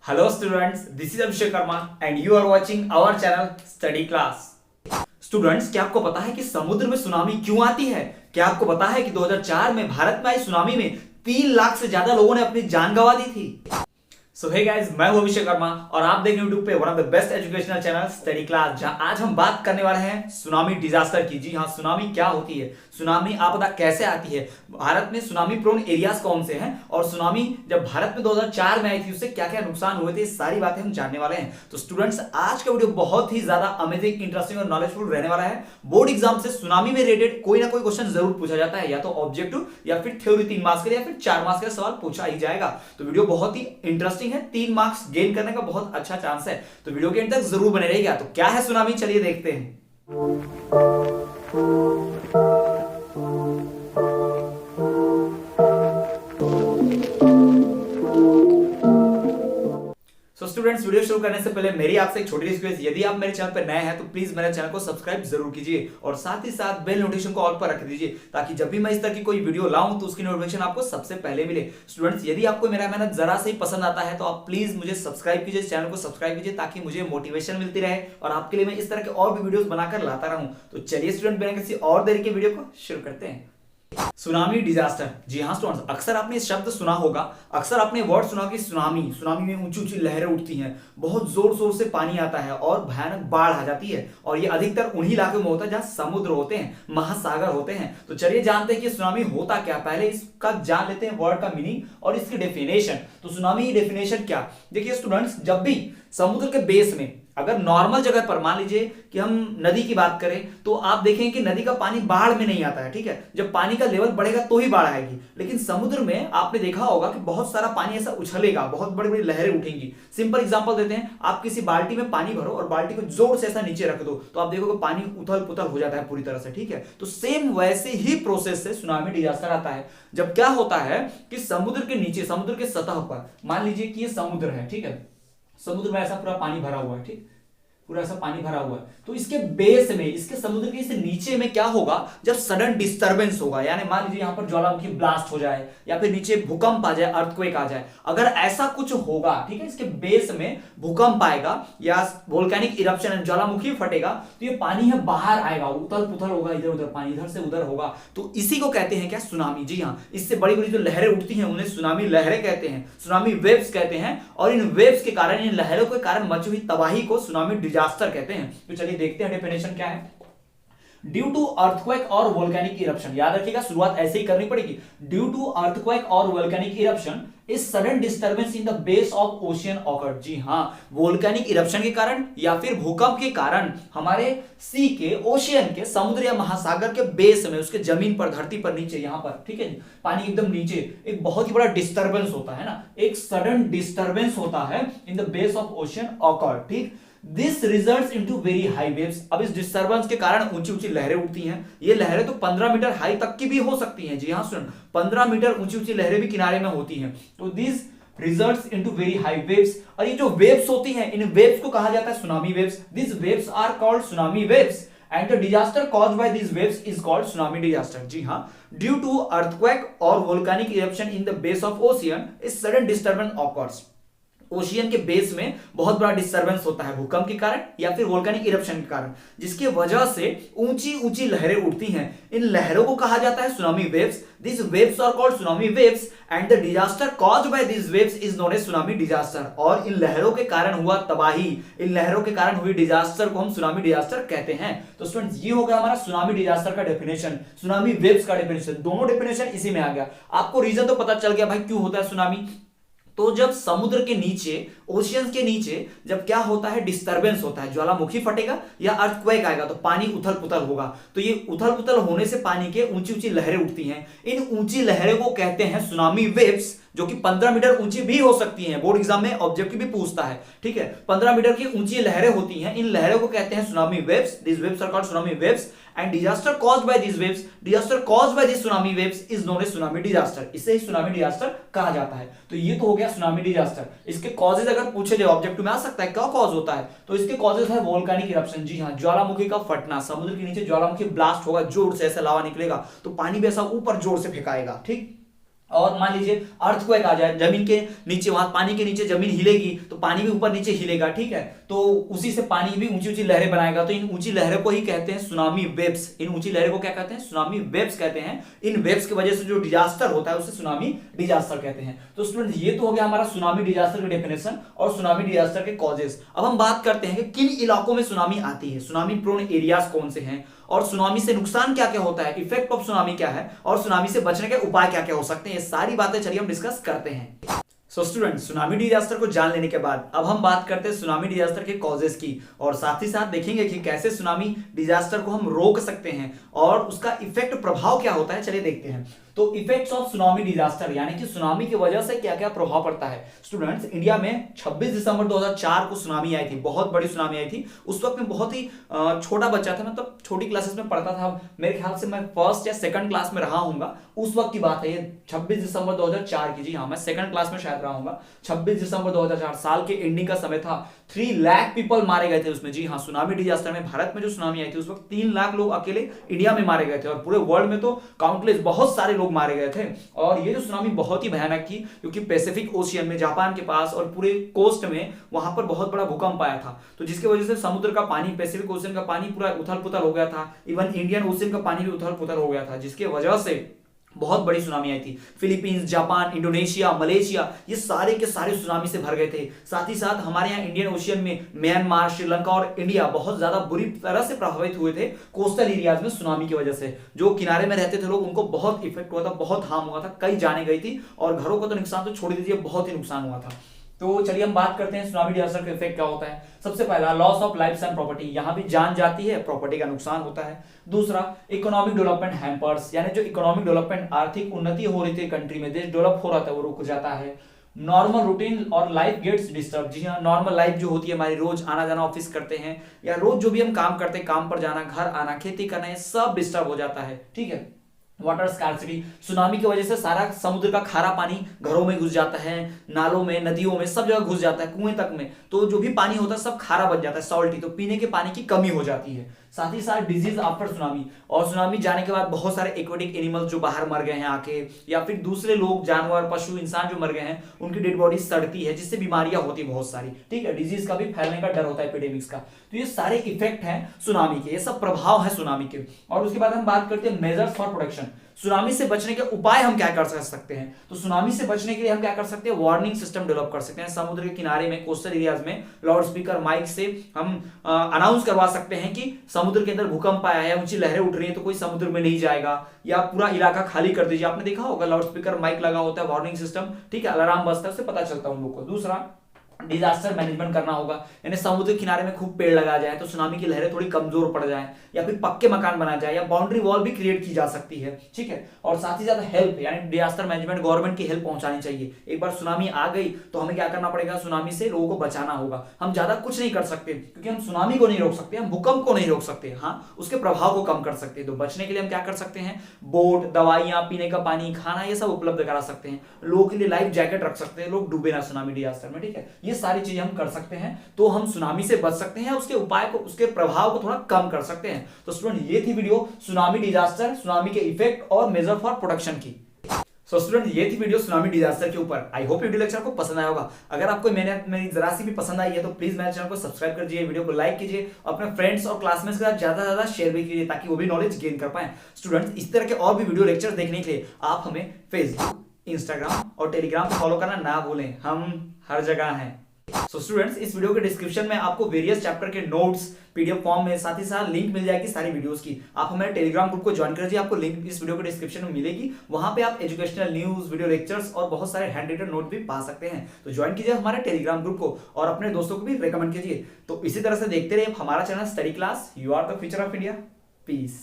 Hello students, this is Abhishek Karma and you are watching our channel Study Class. Students, क्या आपको पता है कि समुद्र में सुनामी क्यों आती है? क्या आपको पता है कि 2004 में भारत में आई सुनामी में 3 लाख से ज्यादा लोगों ने अपनी जान गंवा दी थी? सो हे गाइस, मैं हूं अभिषेक वर्मा और आप देख रहे हैं YouTube पे one of the best educational channel study class, जहां आज हम बात करने वाले हैं सुनामी डिजास्टर की। जी हां, सुनामी क्या होती है, सुनामी आपदा कैसे आती है, भारत में सुनामी प्रोन एरियाज कौन से हैं और सुनामी जब भारत में 2004 में आई थी उससे क्या क्या नुकसान हुए थे, सारी बातें हम जानने वाले हैं। तो स्टूडेंट्स, आज का वीडियो बहुत ही ज्यादा अमेजिंग, इंटरेस्टिंग और नॉलेजफुल रहने वाला है। बोर्ड एग्जाम से सुनामी में रिलेटेड कोई ना कोई क्वेश्चन जरूर पूछा जाता है, या तो ऑब्जेक्टिव या फिर थ्योरी 3 मार्क्स के या फिर 4 मार्क्स का सवाल पूछा ही जाएगा। तो वीडियो बहुत ही इंटरेस्टिंग है, 3 मार्क्स गेन करने का बहुत अच्छा चांस है, तो वीडियो के एंड तक जरूर बने रहिएगा। तो क्या है सुनामी, चलिए देखते हैं। स्टूडेंट्स, वीडियो शुरू करने से पहले मेरी आपसे एक छोटी रिक्वेस्ट, यदि आप मेरे चैनल पर नए हैं तो प्लीज मेरे चैनल को सब्सक्राइब जरूर कीजिए और साथ ही साथ बेल नोटिफिकेशन को ऑल पर रख दीजिए, ताकि जब भी मैं इस तरह की कोई वीडियो लाऊं तो उसकी नोटिफिकेशन आपको सबसे पहले मिले। स्टूडेंट्स, यदि आपको मेरा मेहनत जरा से ही पसंद आता है तो आप प्लीज मुझे सब्सक्राइब कीजिए, चैनल को सब्सक्राइब कीजिए, ताकि मुझे मोटिवेशन मिलती रहे और आपके लिए मैं इस तरह के और भी वीडियोस बनाकर लाता रहूं। तो चलिए स्टूडेंट, बिना किसी और देरी के वीडियो को शुरू करते हैं। Tsunami disaster. जी हां स्टूडेंट्स, अक्सर आपने शब्द सुना होगा, अक्सर आपने वर्ड सुना कि सुनामी में ऊंची ऊंची लहरें उठती हैं, बहुत जोर शोर से पानी आता है और भयानक बाढ़ आ जाती है, और ये अधिकतर उन्हीं इलाकों में होता है जहां समुद्र होते हैं, महासागर होते हैं। तो चलिए जानते हैं कि सुनामी होता क्या। पहले इसका जान लेते हैं वर्ड का मीनिंग और इसकी डेफिनेशन। तो सुनामी डेफिनेशन क्या, देखिए स्टूडेंट्स, जब भी समुद्र के बेस में, अगर नॉर्मल जगह पर मान लीजिए कि हम नदी की बात करें, तो आप देखेंगे कि नदी का पानी बाढ़ में नहीं आता है, ठीक है। जब पानी का लेवल बढ़ेगा तो ही बाढ़ आएगी, लेकिन समुद्र में आपने देखा होगा कि बहुत सारा पानी ऐसा उछलेगा, बहुत बड़ी बड़ी लहरें उठेंगी। सिंपल एग्जांपल देते हैं, आप किसी बाल्टी में पानी भरो और बाल्टी को जोर से ऐसा नीचे रख दो तो आप देखोगे पानी उथल पुथल हो जाता है पूरी तरह से, ठीक है। तो सेम वैसे ही प्रोसेस से सुनामी डिजास्टर आता है। जब क्या होता है कि समुद्र के नीचे, समुद्र के सतह पर, मान लीजिए कि ये समुद्र है, ठीक है, समुद्र में ऐसा पूरा पानी भरा हुआ है, ठीक, पूरा ऐसा पानी भरा हुआ है, तो इसके बेस में, इसके समुद्र के इस नीचे में क्या होगा, जब सडन डिस्टरबेंस होगा, यानी मान लीजिए यहां पर ज्वालामुखी ब्लास्ट हो जाए या फिर नीचे भूकंप आ जाए, अर्थक्वेक आ जाए, अगर ऐसा कुछ होगा, ठीक है, इसके बेस में भूकंप आएगा या वोल्केनिक इरप्शन, ज्वालामुखी फटेगा, तो ये पानी है बाहर आएगा, उथल पुथल होगा, इधर उधर पानी इधर से उधर होगा, तो इसी को कहते हैं क्या, सुनामी। जी हाँ, इससे बड़ी बड़ी जो लहरें उठती हैं उन्हें सुनामी लहरें कहते हैं, सुनामी वेव्स कहते हैं, और इन वेव्स के कारण, इन लहरों के कारण मची हुई तबाही को सुनामी डिजास्टर कहते हैं। तो चलिए देखते हैं डेफिनेशन क्या है। ड्यू टू अर्थक्वेक और वोल्केनिक इरप्शन, याद रखिएगा शुरुआत ऐसे ही करनी पड़ेगी। ड्यू टू अर्थक्वेक और volcanic eruption is sudden disturbance in the base of ocean occurred. जी हां, वोल्केनिक इरप्शन के कारण या फिर भूकंप के कारण हमारे सी के, ओशियन के, समुद्र या महासागर के बेस में, उसके जमीन पर, धरती पर नीचे, यहां पर, ठीक है, पानी एकदम नीचे एक बहुत ही बड़ा डिस्टर्बेंस होता है ना, एक सडन डिस्टर्बेंस होता है in the base of ocean occurred, ठीक। This results into very high waves. अब इस डिस्टर्बेंस के कारण ऊंची ऊंची लहरें उठती हैं, ये लहरें तो 15 मीटर हाई तक की भी हो सकती हैं। जी हाँ सुन, 15 मीटर ऊंची ऊंची लहरें भी किनारे में होती हैं। तो this results into very high waves, और ये जो वेव्स होती हैं, इन वेव्स को कहा जाता है tsunami waves. This waves are called tsunami waves and the disaster caused by these waves is called tsunami disaster। जी हाँ, due to earthquake or volcanic eruption in the base of ocean, a sudden disturbance occurs। Ocean के base में बहुत बड़ा disturbance होता है भूकंप के कारण या फिर वोल्केनिक इरप्शन के कारण, जिसकी वजह से ऊंची ऊंची लहरें उठती हैं। इन लहरों को कहा जाता है tsunami waves. This waves are called tsunami waves and the disaster caused by this waves is known as tsunami disaster. और इन लहरों के कारण हुआ तबाही, इन लहरों के कारण हुई डिजास्टर को हम सुनामी डिजास्टर कहते हैं। तो स्टूडेंट्स, ये हो गया हमारा सुनामी डिजास्टर का डेफिनेशन, सुनामी वेव्स का डेफिनेशन, दोनों डेफिनेशन इसी में आ गया। आपको रीजन तो पता चल गया भाई क्यों होता है सुनामी। तो जब समुद्र के नीचे, ओशियंस के नीचे जब क्या होता है, डिस्टर्बेंस होता है, ज्वालामुखी फटेगा या अर्थक्वेक आएगा तो पानी उथल पुथल होगा, तो ये उथल पुथल होने से पानी के ऊंची ऊंची लहरें उठती हैं। इन ऊंची लहरों को कहते हैं सुनामी वेव्स, जो कि 15 मीटर ऊंची भी हो सकती हैं। बोर्ड एग्जाम में ऑब्जेक्टिव भी पूछता है, ठीक है, 15 मीटर की ऊंची लहरें होती हैं, इन लहरों को कहते हैं tsunami waves. This waves are called tsunami waves and disaster caused by this waves, disaster caused by this tsunami waves is known as tsunami disaster. इसे ही सुनामी डिजास्टर कहा जाता है। तो ये तो हो गया सुनामी डिजास्टर। इसके कॉजेज अगर पूछे जाए, ऑब्जेक्टिव में आ सकता है क्या कॉज होता है, तो इसके कॉजेज है वोल्केनिक इरप्शन। जी हाँ, ज्वालामुखी का फटना, समुद्र के नीचे ज्वालामुखी ब्लास्ट होगा, जोर से ऐसा लावा निकलेगा तो पानी भी ऐसा ऊपर जोर से फेंकाएगा, ठीक। और मान लीजिए अर्थक्वेक आ जाए, जमीन के नीचे, वहां पानी के नीचे जमीन हिलेगी तो पानी भी ऊपर नीचे हिलेगा, ठीक है, तो उसी से पानी भी ऊंची ऊंची लहरें बनाएगा, तो इन ऊंची लहरों को ही कहते हैं सुनामी वेव्स। इन ऊंची लहरों को क्या कहते हैं? सुनामी वेव्स कहते हैं। इन वेव्स की वजह से जो डिजास्टर होता है उसे सुनामी डिजास्टर कहते हैं। तो स्टूडेंट ये तो हो गया हमारा सुनामी डिजास्टर की डेफिनेशन और सुनामी डिजास्टर के कॉजेस। अब हम बात करते हैं कि किन इलाकों में सुनामी आती है, सुनामी प्रोन एरियाज कौन से हैं, और सुनामी से नुकसान क्या क्या होता है, इफेक्ट ऑफ सुनामी क्या है, और सुनामी से बचने के उपाय क्या क्या हो सकते हैं। ये सारी बातें चलिए हम डिस्कस करते हैं। सो स्टूडेंट, सुनामी डिजास्टर को जान लेने के बाद अब हम बात करते हैं सुनामी डिजास्टर के कॉजेस की, और साथ ही साथ देखेंगे कि कैसे सुनामी डिजास्टर को हम रोक सकते हैं और उसका इफेक्ट प्रभाव क्या होता है। चलिए देखते हैं। तो इफेक्ट्स ऑफ सुनामी डिजास्टर, यानी कि सुनामी की वजह से क्या क्या प्रभाव पड़ता है। स्टूडेंट्स, इंडिया में 26 दिसंबर 2004 को सुनामी आई थी, बहुत बड़ी सुनामी आई थी। उस वक्त में बहुत ही छोटा बच्चा था, मतलब छोटी क्लासेस में पढ़ता था, मेरे ख्याल से मैं फर्स्ट या सेकंड क्लास में रहा हूंगा, उस वक्त की बात है ये, 26 दिसंबर 2004 की। जी हाँ, मैं सेकंड क्लास में शायद रहा हूंगा। 26 दिसंबर 2004, साल के एंडिंग का समय था। 3 लाख पीपल मारे गए थे उसमें। जी हाँ, सुनामी डिजास्टर में भारत में जो सुनामी आई थी उस वक्त 3 लाख लोग अकेले इंडिया में मारे गए थे, और पूरे वर्ल्ड में तो काउंटलेस बहुत सारे लोग मारे गए थे। और ये जो सुनामी बहुत ही भयानक थी, क्योंकि पैसिफिक ओशियन में, जापान के पास और पूरे कोस्ट में वहां पर बहुत बड़ा भूकंप आया था, तो जिसकी वजह से समुद्र का पानी, पैसिफिक ओशियन का पानी पूरा उथल पुथल हो गया था। इवन इंडियन ओशियन का पानी भी उथल पुथल हो गया था, जिसकी वजह से बहुत बड़ी सुनामी आई थी। फिलीपींस, जापान, इंडोनेशिया, मलेशिया, ये सारे के सारे सुनामी से भर गए थे। साथ ही साथ हमारे यहाँ इंडियन ओशियन में म्यांमार, श्रीलंका और इंडिया बहुत ज्यादा बुरी तरह से प्रभावित हुए थे कोस्टल एरियाज में सुनामी की वजह से। जो किनारे में रहते थे लोग, उनको बहुत इफेक्ट हुआ था, बहुत हार्म हुआ था, कई जाने गई थी, और घरों का तो नुकसान तो छोड़ दीजिए, बहुत ही नुकसान हुआ था। तो चलिए हम बात करते हैं सुनामी डिजास्टर का इफेक्ट क्या होता है। सबसे पहला, loss of life and property, यहां भी जान जाती है, प्रॉपर्टी का नुकसान होता है। दूसरा, इकोनॉमिक डेवलपमेंट हैम्पर्स, यानी जो इकोनॉमिक डेवलपमेंट, आर्थिक उन्नति हो रही थी कंट्री में, देश डेवलप हो रहा था, वो रुक जाता है। नॉर्मल रूटीन और लाइफ गेट्स डिस्टर्ब, जी हाँ, नॉर्मल लाइफ जो होती है हमारी, रोज आना जाना ऑफिस करते हैं या रोज जो भी हम काम करते हैं, काम पर जाना, घर आना, खेती करना, ये सब डिस्टर्ब हो जाता है, ठीक है। वाटर स्कार्सिटी, सुनामी की वजह से सारा समुद्र का खारा पानी घरों में घुस जाता है, नालों में, नदियों में, सब जगह घुस जाता है, कुएं तक में, तो जो भी पानी होता है सब खारा बन जाता है, सॉल्टी, तो पीने के पानी की कमी हो जाती है। साथ ही साथ डिजीज आफ्टर सुनामी, और सुनामी जाने के बाद बहुत सारे एक्वेटिक एनिमल्स जो बाहर मर गए हैं आके, या फिर दूसरे लोग, जानवर, पशु, इंसान जो मर गए हैं, उनकी डेड बॉडी सड़ती है, जिससे बीमारियां होती है बहुत सारी, ठीक है। डिजीज का भी फैलने का डर होता है, एपिडेमिक्स का। तो ये सारे इफेक्ट हैं सुनामी के, ये सब प्रभाव है सुनामी के। और उसके बाद हम बात करते हैं मेजर्स फॉर प्रोटेक्शन, सुनामी से बचने के उपाय हम क्या कर सकते हैं। तो सुनामी से बचने के लिए हम क्या कर सकते हैं, वार्निंग सिस्टम डेवलप कर सकते हैं। समुद्र के किनारे में, कोस्टल एरियाज में लाउड स्पीकर, माइक से हम अनाउंस करवा सकते हैं कि समुद्र के अंदर भूकंप आया है, ऊंची लहरें उठ रही हैं, तो कोई समुद्र में नहीं जाएगा, या पूरा इलाका खाली कर दीजिए। आपने देखा होगा लाउड स्पीकर, माइक लगा होता है, वार्निंग सिस्टम, ठीक है, अलार्म बजता है, उससे पता चलता है उन लोगों को। दूसरा, डिजास्टर मैनेजमेंट करना होगा, यानी समुद्र किनारे में खूब पेड़ लगा जाए तो सुनामी की लहरें थोड़ी कमजोर पड़ जाए, या फिर पक्के मकान बना जाए, या बाउंड्री वॉल भी क्रिएट की जा सकती है, ठीक है। और साथ ही साथ हेल्प, यानी डिजास्टर मैनेजमेंट, गवर्नमेंट की हेल्प पहुंचानी चाहिए। एक बार सुनामी आ गई तो हमें क्या करना पड़ेगा, सुनामी से लोगों को बचाना होगा। हम ज्यादा कुछ नहीं कर सकते, क्योंकि हम सुनामी को नहीं रोक सकते, हम भूकंप को नहीं रोक सकते, हाँ उसके प्रभाव को कम कर सकते हैं। तो बचने के लिए हम क्या कर सकते हैं, बोट, दवाइयां, पीने का पानी, खाना, ये सब उपलब्ध करा सकते हैं। लोगों के लिए लाइफ जैकेट रख सकते हैं, लोग डूबे ना सुनामी डिजास्टर में, ठीक है। ये सारी चीजें हम कर सकते हैं, तो हम सुनामी से बच सकते हैं, उसके उपाय को, उसके प्रभाव को थोड़ा कम कर सकते हैं। तो स्टूडेंट, ये थी वीडियो सुनामी डिजास्टर, सुनामी के इफेक्ट और मेजर फॉर प्रोटेक्शन की। सो स्टूडेंट, ये थी वीडियो सुनामी डिजास्टर के ऊपर। आई होप वीडियो लेक्चर को पसंद आया होगा। अगर आपको मेरी जरा सी भी पसंद आई है तो प्लीज मेरे चैनल को सब्सक्राइब कर दीजिए, वीडियो को लाइक कीजिए, अपने फ्रेंड्स और क्लासमेट्स के साथ ज्यादा से ज्यादा शेयर भी कीजिए, ताकि वो भी नॉलेज गेन कर पाए। स्टूडेंट्स, इस तरह के और भी वीडियो लेक्चर देखने के लिए आप हमें फेसबुक, इंस्टाग्राम और टेलीग्राम पर फॉलो करना ना भूलें, हम हर जगह हैं। सो स्टूडेंट्स, इस वीडियो के डिस्क्रिप्शन में आपको वेरियस चैप्टर के नोट्स पीडीएफ फॉर्म में, साथ ही साथ लिंक मिल जाएगी सारी वीडियोस की। आप हमारे टेलीग्राम ग्रुप को ज्वाइन कर लीजिए, आपको लिंक इस वीडियो के डिस्क्रिप्शन में मिलेगी। वहां पे आप एजुकेशनल न्यूज, वीडियो लेक्चर्स और बहुत सारे हैंड रिटन नोट भी पा सकते हैं। तो ज्वाइन कीजिए हमारे टेलीग्राम ग्रुप को और अपने दोस्तों को भी रेकमेंड कीजिए। तो इसी तरह से देखते रहिए हमारा channel study class, you are the future of India. Piece.